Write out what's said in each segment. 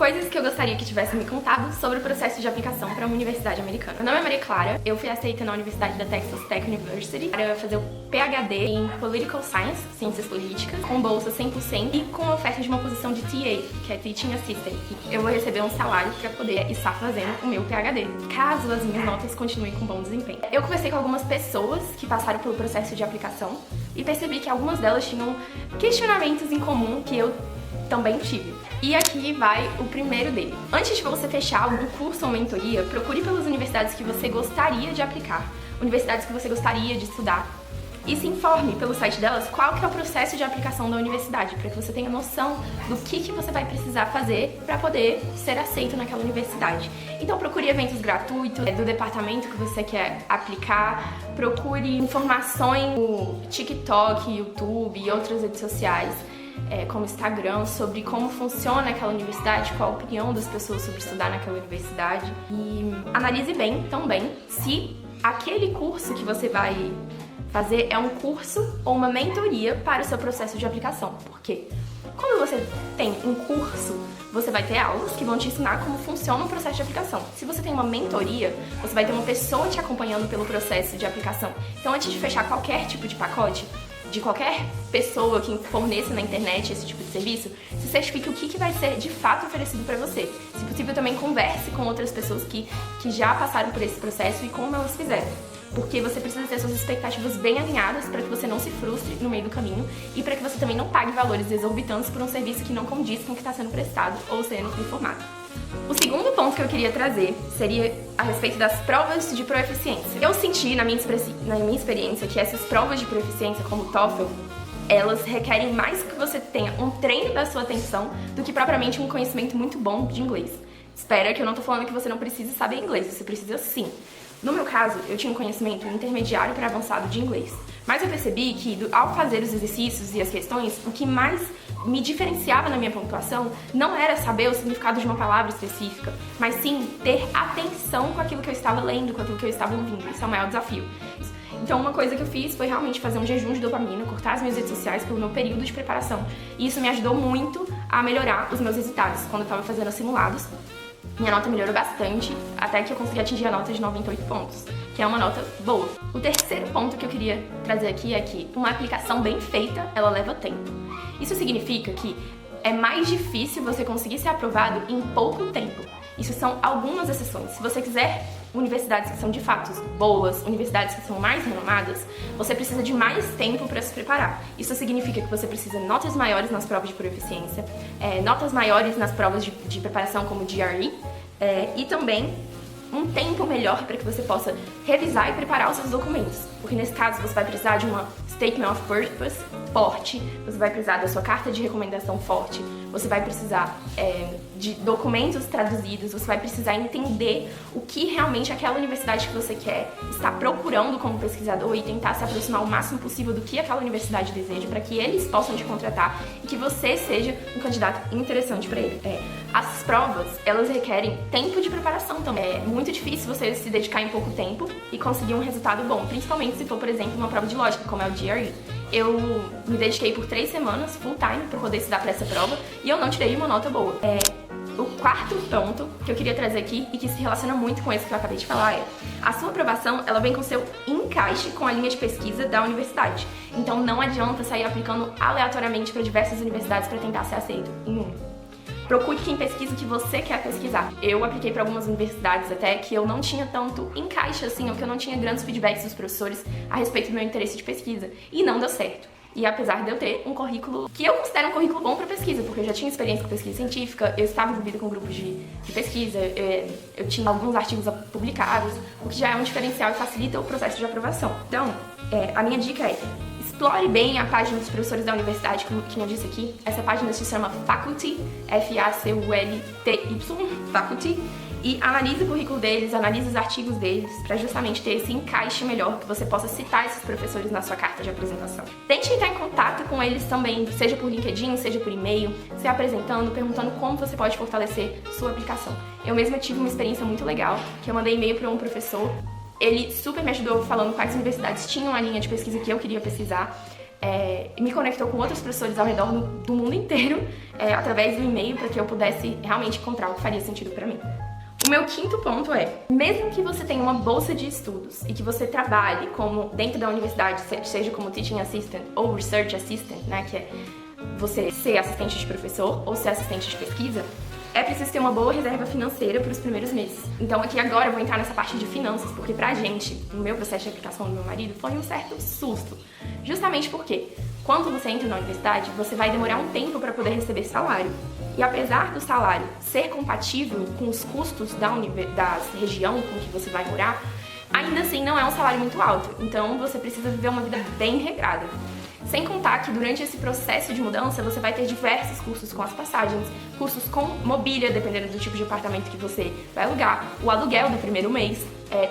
Coisas que eu gostaria que tivesse me contado sobre o processo de aplicação para uma universidade americana. Meu nome é Maria Clara, eu fui aceita na Universidade da Texas Tech University para fazer o PhD em Political Science, Ciências Políticas, com bolsa 100% e com a oferta de uma posição de TA, que é Teaching Assistant. Eu vou receber um salário para poder estar fazendo o meu PhD, caso as minhas notas continuem com bom desempenho. Eu conversei com algumas pessoas que passaram pelo processo de aplicação e percebi que algumas delas tinham questionamentos em comum que eu também tive. E aqui vai o primeiro dele. Antes de você fechar algum curso ou mentoria, procure pelas universidades que você gostaria de aplicar, universidades que você gostaria de estudar, e se informe pelo site delas qual que é o processo de aplicação da universidade, para que você tenha noção do que você vai precisar fazer para poder ser aceito naquela universidade. Então procure eventos gratuitos do departamento que você quer aplicar, procure informações no TikTok, YouTube e outras redes sociais, como Instagram, sobre como funciona aquela universidade, qual a opinião das pessoas sobre estudar naquela universidade. E analise bem também se aquele curso que você vai fazer é um curso ou uma mentoria para o seu processo de aplicação. Por quê? Quando você tem um curso, você vai ter aulas que vão te ensinar como funciona o processo de aplicação. Se você tem uma mentoria, você vai ter uma pessoa te acompanhando pelo processo de aplicação. Então, antes de fechar qualquer tipo de pacote, de qualquer pessoa que forneça na internet esse tipo de serviço, se certifique o que vai ser de fato oferecido para você. Se possível, também converse com outras pessoas que já passaram por esse processo e como elas fizeram. Porque você precisa ter suas expectativas bem alinhadas para que você não se frustre no meio do caminho e para que você também não pague valores exorbitantes por um serviço que não condiz com o que está sendo prestado ou sendo informado. O segundo ponto que eu queria trazer seria a respeito das provas de proeficiência. Eu senti na minha experiência que essas provas de proeficiência, como o TOEFL, elas requerem mais que você tenha um treino da sua atenção do que propriamente um conhecimento muito bom de inglês. Espera que eu não tô falando que você não precisa saber inglês, você precisa sim. No meu caso, eu tinha um conhecimento intermediário para avançado de inglês, mas eu percebi que ao fazer os exercícios e as questões, o que mais me diferenciava na minha pontuação não era saber o significado de uma palavra específica, mas sim ter atenção com aquilo que eu estava lendo, com aquilo que eu estava ouvindo. Isso é o maior desafio. Então, uma coisa que eu fiz foi realmente fazer um jejum de dopamina, cortar as minhas redes sociais pelo meu período de preparação. E isso me ajudou muito a melhorar os meus resultados. Quando eu estava fazendo os simulados, minha nota melhorou bastante, até que eu consegui atingir a nota de 98 pontos, que é uma nota boa. O terceiro ponto que eu queria trazer aqui é que uma aplicação bem feita, ela leva tempo. Isso significa que é mais difícil você conseguir ser aprovado em pouco tempo. Isso são algumas exceções. Se você quiser universidades que são de fato boas, universidades que são mais renomadas, você precisa de mais tempo para se preparar. Isso significa que você precisa de notas maiores nas provas de proeficiência, notas maiores nas provas de preparação como GRE, e também um tempo melhor para que você possa revisar e preparar os seus documentos. Porque nesse caso você vai precisar de uma Statement of Purpose forte, você vai precisar da sua carta de recomendação forte, você vai precisar de documentos traduzidos, você vai precisar entender o que realmente aquela universidade que você quer está procurando como pesquisador e tentar se aproximar o máximo possível do que aquela universidade deseja para que eles possam te contratar e que você seja um candidato interessante para ele. As provas, elas requerem tempo de preparação também. É muito difícil você se dedicar em pouco tempo e conseguir um resultado bom, principalmente se for, por exemplo, uma prova de lógica, como é o GRE. Eu me dediquei por 3 semanas, full time, para poder estudar para essa prova e eu não tirei uma nota boa. O quarto ponto que eu queria trazer aqui e que se relaciona muito com esse que eu acabei de falar é: a sua aprovação, ela vem com seu encaixe com a linha de pesquisa da universidade. Então não adianta sair aplicando aleatoriamente para diversas universidades para tentar ser aceito em uma. Procure quem pesquisa o que você quer pesquisar. Eu apliquei para algumas universidades até que eu não tinha tanto encaixe assim, ou que eu não tinha grandes feedbacks dos professores a respeito do meu interesse de pesquisa. E não deu certo. E apesar de eu ter um currículo que eu considero um currículo bom para pesquisa, porque eu já tinha experiência com pesquisa científica, eu estava envolvida com grupos de pesquisa, eu tinha alguns artigos publicados, o que já é um diferencial e facilita o processo de aprovação. Então, a minha dica é: explore bem a página dos professores da universidade, como eu disse aqui. Essa página se chama Faculty, F-A-C-U-L-T-Y, Faculty, e analise o currículo deles, analise os artigos deles, para justamente ter esse encaixe melhor, que você possa citar esses professores na sua carta de apresentação. Tente entrar em contato com eles também, seja por LinkedIn, seja por e-mail, se apresentando, perguntando como você pode fortalecer sua aplicação. Eu mesma tive uma experiência muito legal, que eu mandei e-mail para um professor. Ele super me ajudou falando quais universidades tinham a linha de pesquisa que eu queria pesquisar. me conectou com outros professores ao redor do mundo inteiro, através do e-mail, para que eu pudesse realmente encontrar o que faria sentido para mim. O meu quinto ponto é, mesmo que você tenha uma bolsa de estudos e que você trabalhe como dentro da universidade, seja como Teaching Assistant ou Research Assistant, né, que é você ser assistente de professor ou ser assistente de pesquisa, é preciso ter uma boa reserva financeira para os primeiros meses. Então aqui agora eu vou entrar nessa parte de finanças, porque pra gente, no meu processo de aplicação do meu marido, foi um certo susto. Justamente porque quando você entra na universidade, você vai demorar um tempo para poder receber salário. E apesar do salário ser compatível com os custos da região com que você vai morar, ainda assim não é um salário muito alto. Então você precisa viver uma vida bem regrada. Sem contar que durante esse processo de mudança você vai ter diversos custos com as passagens, custos com mobília, dependendo do tipo de apartamento que você vai alugar, o aluguel do primeiro mês,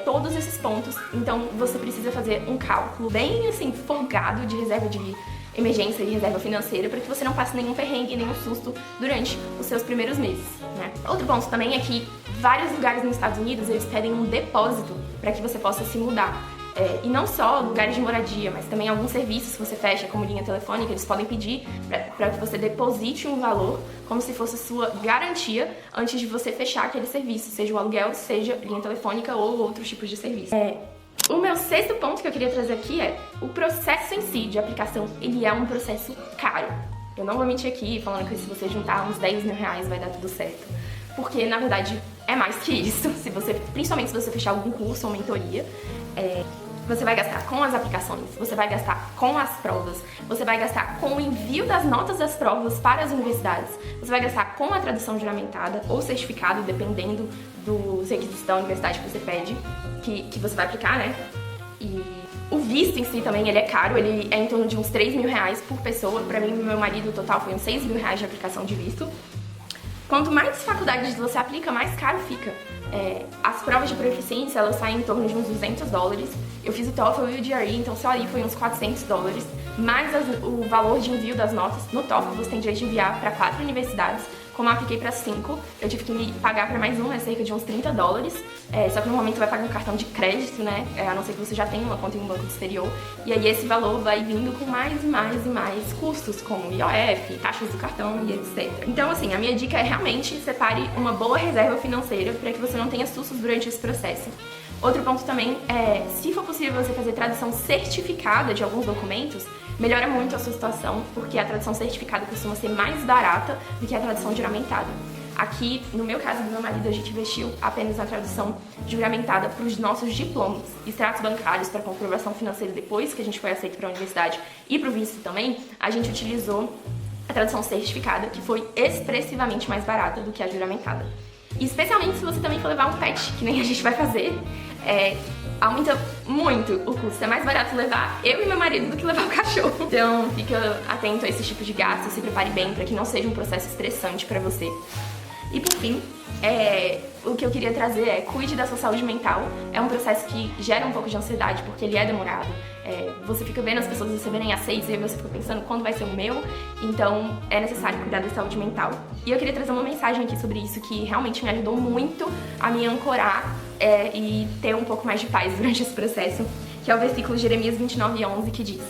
todos esses pontos. Então você precisa fazer um cálculo bem assim folgado de reserva de emergência e reserva financeira para que você não passe nenhum perrengue, nenhum susto durante os seus primeiros meses, né? Outro ponto também é que vários lugares nos Estados Unidos eles pedem um depósito para que você possa se mudar. E não só lugares de moradia, mas também alguns serviços que você fecha, como linha telefônica, eles podem pedir para que você deposite um valor, como se fosse sua garantia, antes de você fechar aquele serviço, seja o aluguel, seja linha telefônica ou outros tipos de serviço. O meu sexto ponto que eu queria trazer aqui é o processo em si de aplicação, ele é um processo caro. Eu não vou mentir aqui falando que se você juntar uns 10 mil reais vai dar tudo certo, porque na verdade é mais que isso, principalmente se você fechar algum curso ou mentoria. Você vai gastar com as aplicações, você vai gastar com as provas, você vai gastar com o envio das notas das provas para as universidades, você vai gastar com a tradução juramentada ou certificado, dependendo dos requisitos da universidade que você pede, que você vai aplicar, né? E o visto em si também, ele é caro, ele é em torno de uns 3 mil reais por pessoa. Pra mim e meu marido, o total foi uns 6 mil reais de aplicação de visto. Quanto mais faculdades você aplica, mais caro fica. As provas de proficiência, elas saem em torno de uns $200. Eu fiz o TOEFL e o GRE, então só ali foi uns $400. Mais o valor de envio das notas. No TOEFL você tem direito de enviar para 4 universidades. Como eu apliquei para 5, eu tive que me pagar para mais um, cerca de uns $30. Só que no momento você vai pagar um cartão de crédito, né? A não ser que você já tenha uma conta em um banco do exterior. E aí esse valor vai vindo com mais e mais e mais custos, como IOF, taxas do cartão e etc. Então, assim, a minha dica é realmente separe uma boa reserva financeira para que você não tenha sustos durante esse processo. Outro ponto também é, se for possível você fazer tradução certificada de alguns documentos, melhora muito a sua situação, porque a tradução certificada costuma ser mais barata do que a tradução juramentada. Aqui, no meu caso do meu marido, a gente investiu apenas na tradução juramentada para os nossos diplomas, extratos bancários para comprovação financeira depois que a gente foi aceito para a universidade e para o visto também, a gente utilizou a tradução certificada, que foi expressivamente mais barata do que a juramentada. E especialmente se você também for levar um pet, que nem a gente vai fazer, aumenta muito o custo. É mais barato levar eu e meu marido do que levar o cachorro. Então fica atento a esse tipo de gasto, se prepare bem para que não seja um processo estressante para você. E por fim, o que eu queria trazer é cuide da sua saúde mental. É um processo que gera um pouco de ansiedade porque ele é demorado. Você fica vendo as pessoas receberem aceites e você fica pensando quando vai ser o meu. Então é necessário cuidar da saúde mental. E eu queria trazer uma mensagem aqui sobre isso que realmente me ajudou muito a me ancorar e ter um pouco mais de paz durante esse processo, que é o versículo de Jeremias 29:11, que diz: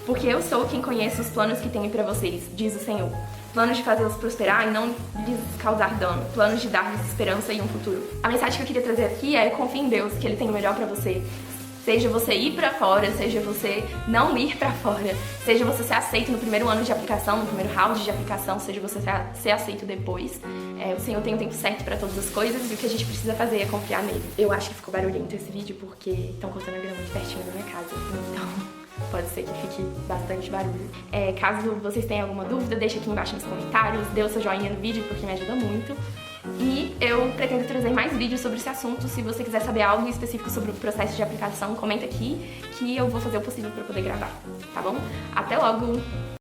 porque eu sou quem conhece os planos que tenho para vocês, diz o Senhor. Planos de fazê-los prosperar e não lhes causar dano. Planos de dar-lhes esperança e um futuro. A mensagem que eu queria trazer aqui é: confie em Deus, que Ele tem o melhor pra você. Seja você ir pra fora, seja você não ir pra fora, seja você ser aceito no primeiro ano de aplicação, no primeiro round de aplicação, seja você ser aceito depois. O Senhor tem o tempo certo pra todas as coisas e o que a gente precisa fazer é confiar nele. Eu acho que ficou barulhento esse vídeo porque estão cortando a grama de pertinho da minha casa, então pode ser que fique bastante barulho. Caso vocês tenham alguma dúvida, deixa aqui embaixo nos comentários, dê o seu joinha no vídeo porque me ajuda muito. E eu pretendo trazer mais vídeos sobre esse assunto. Se você quiser saber algo específico sobre o processo de aplicação, comenta aqui que eu vou fazer o possível para poder gravar, tá bom? Até logo!